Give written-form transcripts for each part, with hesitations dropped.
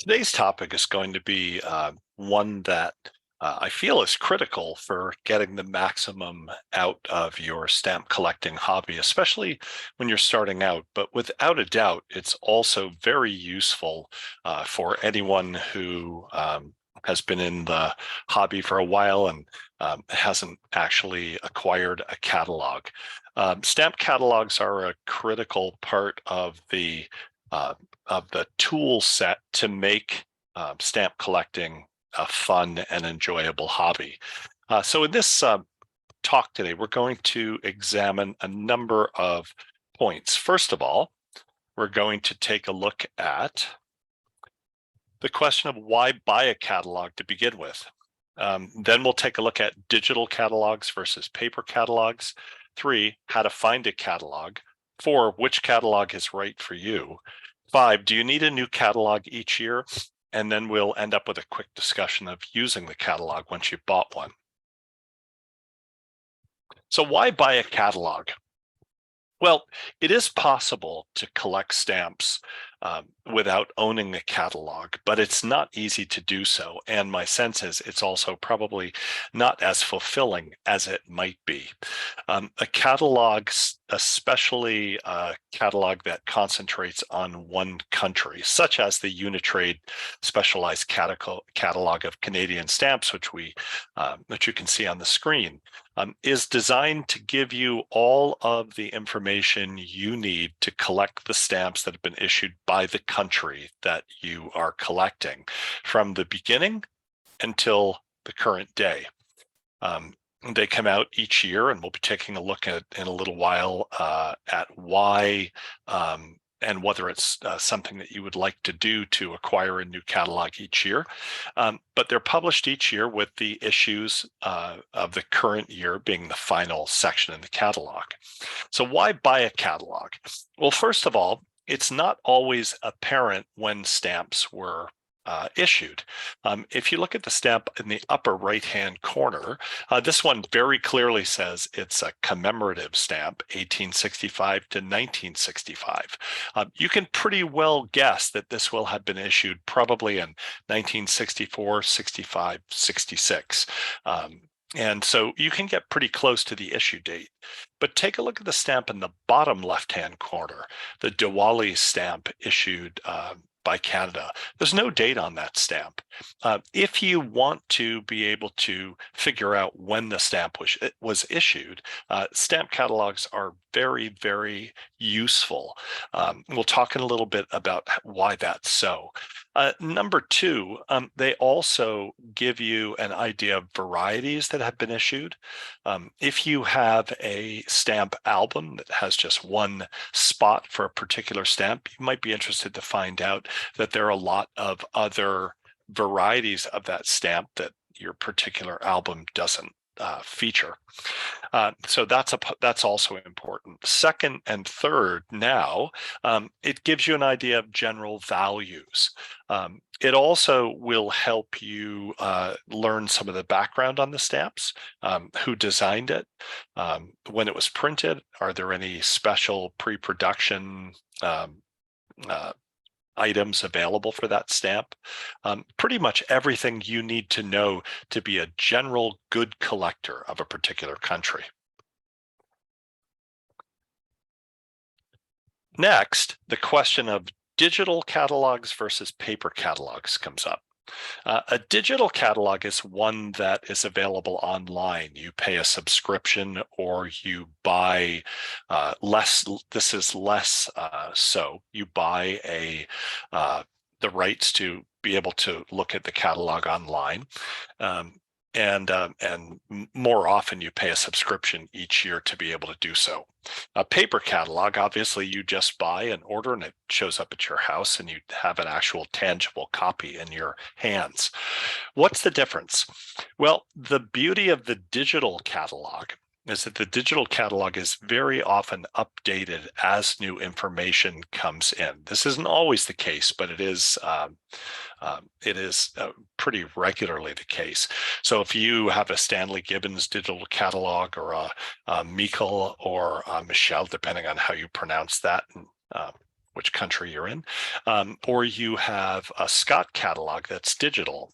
Today's topic is going to be one that I feel is critical for getting the maximum out of your stamp collecting hobby, especially when you're starting out. But without a doubt, it's also very useful for anyone who has been in the hobby for a while and hasn't actually acquired a catalog. Stamp catalogs are a critical part uh, of the tool set to make stamp collecting a fun and enjoyable hobby. So in this talk today, we're going to examine a number of points. First of all, we're going to take a look at the question of why buy a catalog to begin with. Then we'll take a look at digital catalogs versus paper catalogs. 3, how to find a catalog. 4, which catalog is right for you. 5, do you need a new catalog each year? And then we'll end up with a quick discussion of using the catalog once you've bought one. So why buy a catalog? Well, it is possible to collect stamps without owning a catalog, but it's not easy to do so. And my sense is it's also probably not as fulfilling as it might be. A catalog, especially a catalog that concentrates on one country, such as the Unitrade Specialized Catalog of Canadian Stamps, which you can see on the screen, is designed to give you all of the information you need to collect the stamps that have been issued by the country that you are collecting from the beginning until the current day. They come out each year, and we'll be taking a look at in a little while at why and whether it's something that you would like to do to acquire a new catalog each year. But they're published each year with the issues of the current year being the final section in the catalog. So why buy a catalog? Well, first of all, it's not always apparent when stamps were issued. If you look at the stamp in the upper right-hand corner, this one very clearly says it's a commemorative stamp, 1865 to 1965. You can pretty well guess that this will have been issued probably in 1964, 65, 66. And so you can get pretty close to the issue date. But take a look at the stamp in the bottom left-hand corner, the Diwali stamp issued by Canada. There's no date on that stamp. If you want to be able to figure out when the stamp was issued, stamp catalogs are very, very useful. We'll talk in a little bit about why that's so. Number 2, they also give you an idea of varieties that have been issued. If you have a stamp album that has just one spot for a particular stamp, you might be interested to find out that there are a lot of other varieties of that stamp that your particular album doesn't feature. So that's also important. Second and third, now, it gives you an idea of general values. It also will help you learn some of the background on the stamps, who designed it, when it was printed, are there any special pre-production items available for that stamp. Pretty much everything you need to know to be a general good collector of a particular country. Next, the question of digital catalogs versus paper catalogs comes up. A digital catalog is one that is available online. You pay a subscription or you buy less. This is less so. You buy the rights to be able to look at the catalog online. And more often you pay a subscription each year to be able to do so. A paper catalog, obviously you just buy and order and it shows up at your house and you have an actual tangible copy in your hands. What's the difference? Well, the beauty of the digital catalog is that the digital catalog is very often updated as new information comes in. This isn't always the case, but it is pretty regularly the case. So if you have a Stanley Gibbons digital catalog or a Michael or a Michel, depending on how you pronounce that and which country you're in, or you have a Scott catalog that's digital.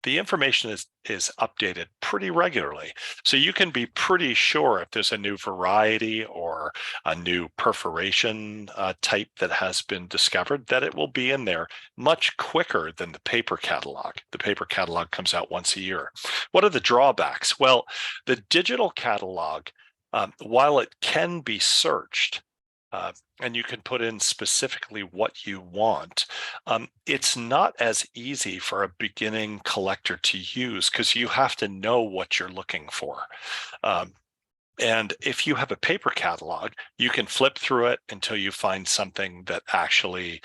The information is updated pretty regularly. So you can be pretty sure if there's a new variety or a new perforation type that has been discovered, that it will be in there much quicker than the paper catalog. The paper catalog comes out once a year. What are the drawbacks? Well, the digital catalog, while it can be searched, and you can put in specifically what you want, it's not as easy for a beginning collector to use because you have to know what you're looking for. And if you have a paper catalog, you can flip through it until you find something that actually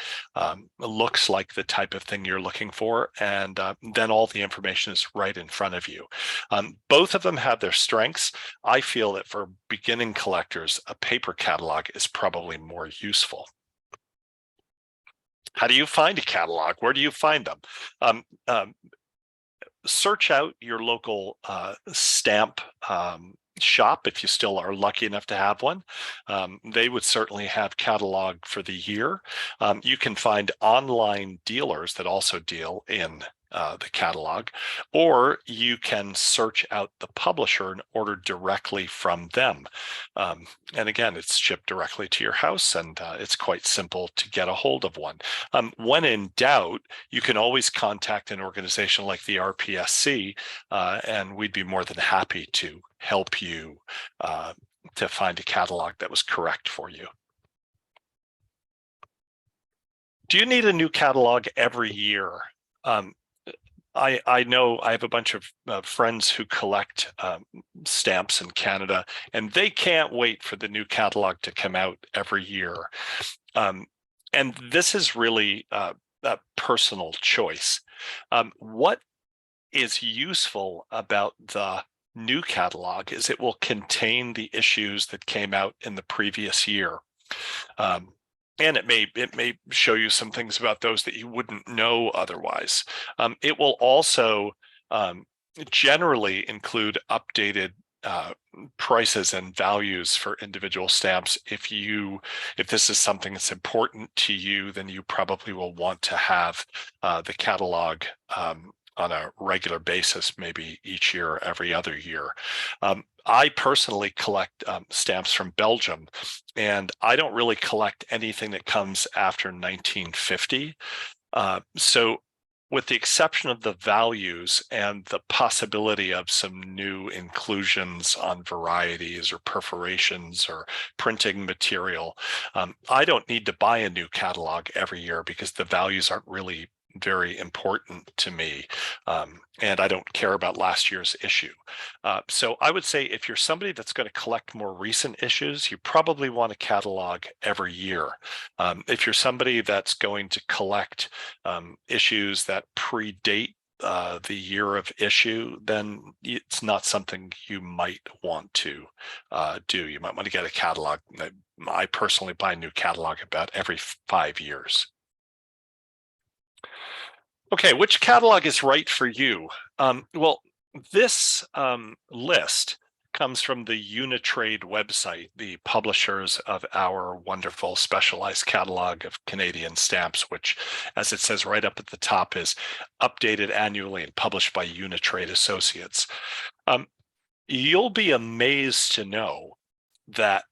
looks like the type of thing you're looking for. And then all the information is right in front of you. Both of them have their strengths. I feel that for beginning collectors, a paper catalog is probably more useful. How do you find a catalog? Where do you find them? Search out your local stamp shop if you still are lucky enough to have one. They would certainly have catalog for the year. You can find online dealers that also deal in the catalog, or you can search out the publisher and order directly from them. And again, it's shipped directly to your house, and it's quite simple to get a hold of one. When in doubt, you can always contact an organization like the RPSC, and we'd be more than happy to help you to find a catalog that was correct for you. Do you need a new catalog every year? I know I have a bunch of friends who collect stamps in Canada, and they can't wait for the new catalog to come out every year. And this is really a personal choice. What is useful about the new catalog is it will contain the issues that came out in the previous year. And it may show you some things about those that you wouldn't know otherwise. It will also generally include updated prices and values for individual stamps. If this is something that's important to you, then you probably will want to have the catalog on a regular basis, maybe each year or every other year. I personally collect stamps from Belgium, and I don't really collect anything that comes after 1950. So with the exception of the values and the possibility of some new inclusions on varieties or perforations or printing material, I don't need to buy a new catalog every year because the values aren't really very important to me, and I don't care about last year's issue. So I would say if you're somebody that's going to collect more recent issues, you probably want a catalog every year. If you're somebody that's going to collect issues that predate the year of issue, then it's not something you might want to do. You might want to get a catalog. I personally buy a new catalog about every 5 years. Okay, which catalog is right for you? Well, this list comes from the Unitrade website, the publishers of our wonderful specialized catalog of Canadian stamps, which, as it says right up at the top, is updated annually and published by Unitrade Associates. You'll be amazed to know that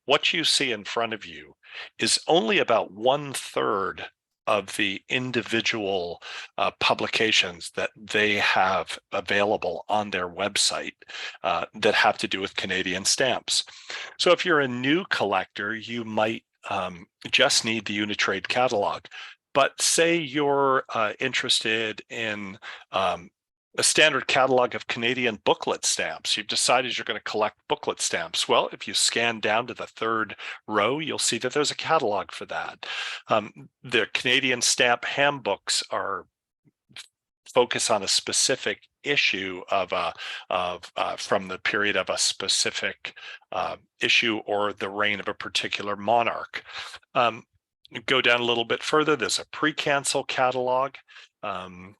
what you see in front of you is only about 1/3 of the individual publications that they have available on their website that have to do with Canadian stamps. So if you're a new collector, you might just need the Unitrade catalog. But say you're interested in a standard catalog of Canadian booklet stamps. You've decided you're going to collect booklet stamps. Well, if you scan down to the 3rd row, you'll see that there's a catalog for that. The Canadian stamp handbooks are focus on a specific issue from the period of a specific issue or the reign of a particular monarch. Go down a little bit further, there's a pre-cancel catalog.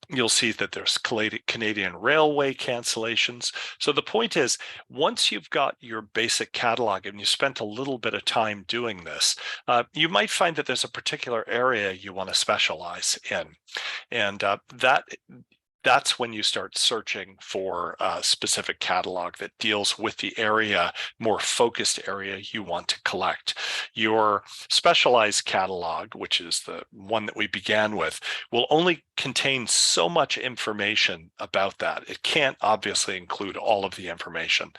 You'll see that there's Canadian Railway cancellations. So the point is, once you've got your basic catalog and you spent a little bit of time doing this, you might find that there's a particular area you want to specialize in. And that's when you start searching for a specific catalog that deals with the area, more focused area you want to collect. Your specialized catalog, which is the one that we began with, will only contain so much information about that. It can't obviously include all of the information.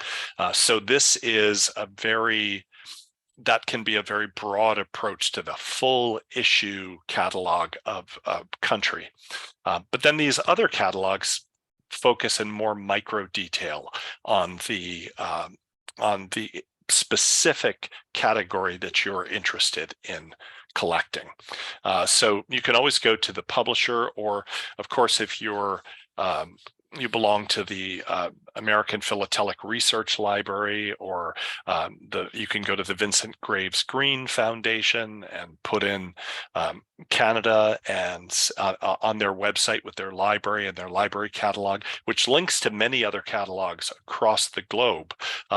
So this is that can be a very broad approach to the full issue catalog of a country. But then these other catalogs focus in more micro detail on the specific category that you're interested in collecting. So you can always go to the publisher, or of course, if you belong to the American Philatelic Research Library, or you can go to the Vincent Graves Green Foundation and put in Canada and on their website with their library and their library catalog, which links to many other catalogs across the globe.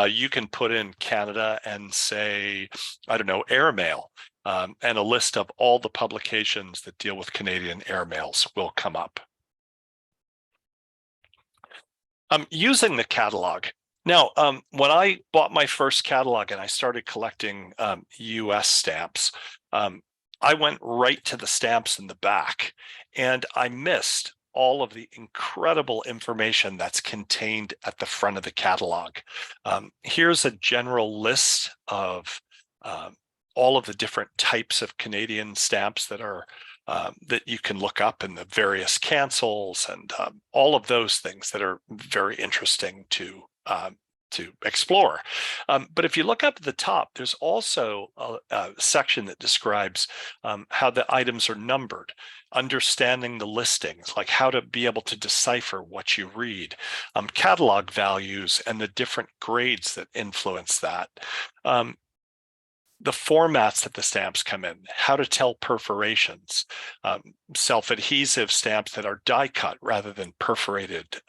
You can put in Canada and say, I don't know, airmail, and a list of all the publications that deal with Canadian airmails will come up. Using the catalog. Now, when I bought my first catalog and I started collecting US stamps, I went right to the stamps in the back, and I missed all of the incredible information that's contained at the front of the catalog. Here's a general list of all of the different types of Canadian stamps that are that you can look up, in the various cancels and all of those things that are very interesting to explore. But if you look up at the top, there's also a section that describes how the items are numbered, understanding the listings, like how to be able to decipher what you read, catalog values and the different grades that influence that. The formats that the stamps come in, how to tell perforations, self-adhesive stamps that are die cut rather than perforated,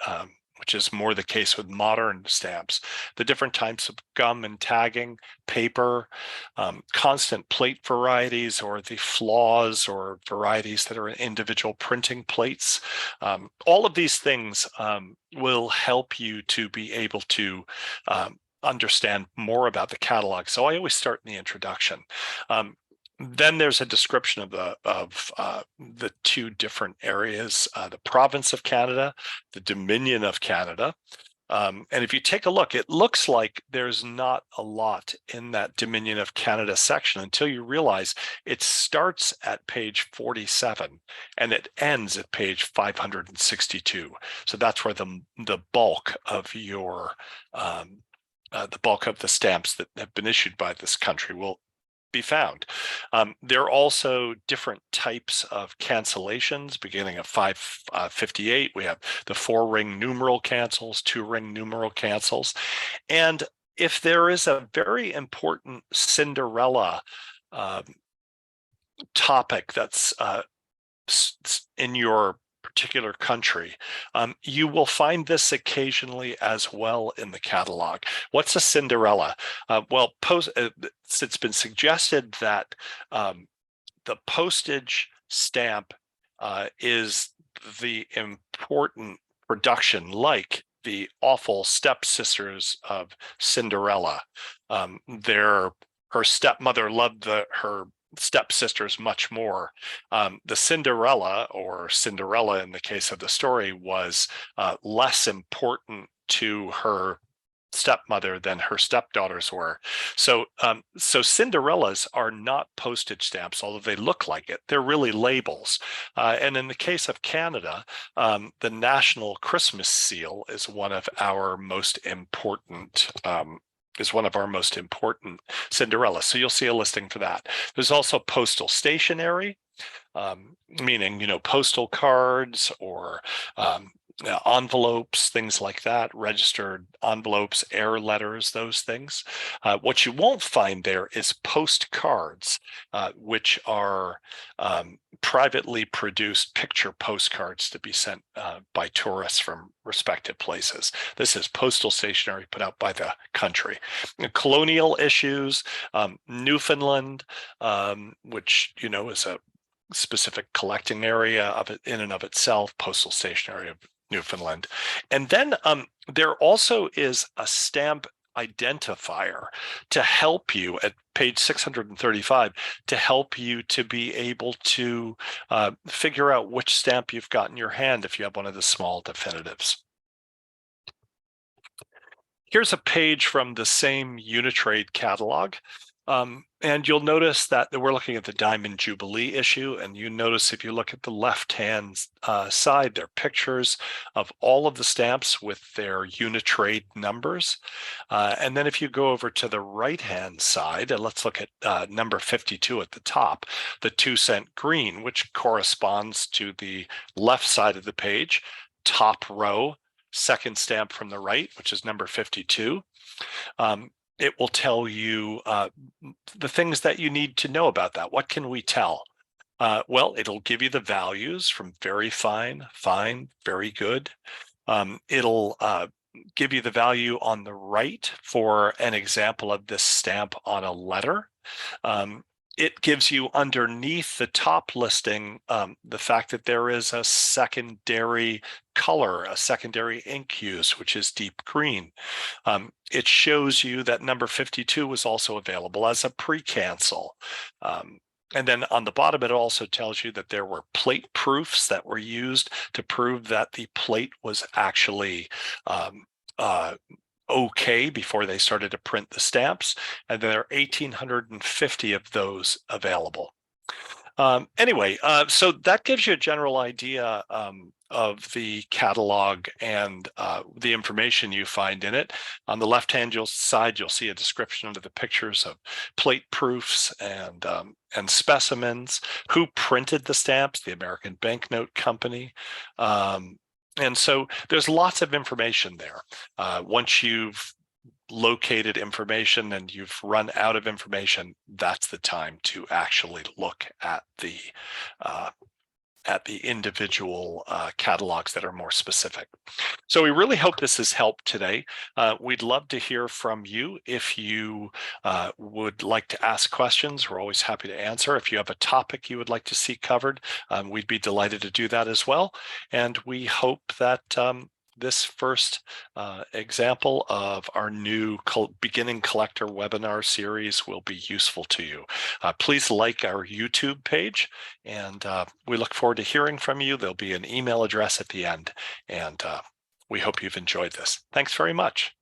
which is more the case with modern stamps, the different types of gum and tagging, paper, constant plate varieties, or the flaws or varieties that are in individual printing plates. All of these things will help you to be able to understand more about the catalog. So I always start in the introduction. Then there's a description of the two different areas, the province of Canada, the Dominion of Canada. And if you take a look, it looks like there's not a lot in that Dominion of Canada section until you realize it starts at page 47 and it ends at page 562. So that's where the bulk of your the bulk of the stamps that have been issued by this country will be found. There are also different types of cancellations. Beginning at 558, we have the 4-ring numeral cancels, 2-ring numeral cancels. And if there is a very important Cinderella topic that's in your particular country, you will find this occasionally as well in the catalog. What's a Cinderella? Well, it's been suggested that the postage stamp is the important production, like the awful stepsisters of Cinderella. Her stepmother loved her stepsisters much more. The Cinderella, or Cinderella in the case of the story, was less important to her stepmother than her stepdaughters were. So Cinderellas are not postage stamps, although they look like it. They're really labels. And in the case of Canada, the National Christmas Seal is one of our most important Cinderellas. So you'll see a listing for that. There's also postal stationery, meaning, postal cards or envelopes, things like that, registered envelopes, air letters, those things. What you won't find there is postcards, which are privately produced picture postcards to be sent by tourists from respective places. This is postal stationery put out by the country. Colonial issues, Newfoundland, which, you know, is a specific collecting area of it in and of itself, postal stationery of Newfoundland. And then there also is a stamp identifier to help you at page 635 to help you to be able to figure out which stamp you've got in your hand if you have one of the small definitives. Here's a page from the same Unitrade catalog. And you'll notice that we're looking at the Diamond Jubilee issue, and you notice if you look at the left-hand side, there are pictures of all of the stamps with their Unitrade numbers. And then if you go over to the right-hand side, and let's look at number 52 at the top, the 2-cent green, which corresponds to the left side of the page, top row, second stamp from the right, which is number 52. It will tell you the things that you need to know about that. What can we tell? Well, it'll give you the values from very fine, fine, very good. It'll give you the value on the right for an example of this stamp on a letter. It gives you underneath the top listing the fact that there is a secondary color, a secondary ink use, which is deep green. It shows you that number 52 was also available as a pre-cancel. And then on the bottom, it also tells you that there were plate proofs that were used to prove that the plate was actually okay before they started to print the stamps, and there are 1,850 of those available. Anyway, so that gives you a general idea of the catalog and the information you find in it. On the left-hand side, you'll see a description of the pictures of plate proofs and specimens, who printed the stamps, the American Banknote Company. And so there's lots of information there. Once you've located information and you've run out of information, that's the time to actually look at the individual catalogs that are more specific. So we really hope this has helped today. We'd love to hear from you. If you would like to ask questions, we're always happy to answer. If you have a topic you would like to see covered, we'd be delighted to do that as well. And we hope that this first example of our new beginning collector webinar series will be useful to you. Please like our YouTube page, and we look forward to hearing from you. There'll be an email address at the end, and we hope you've enjoyed this. Thanks very much.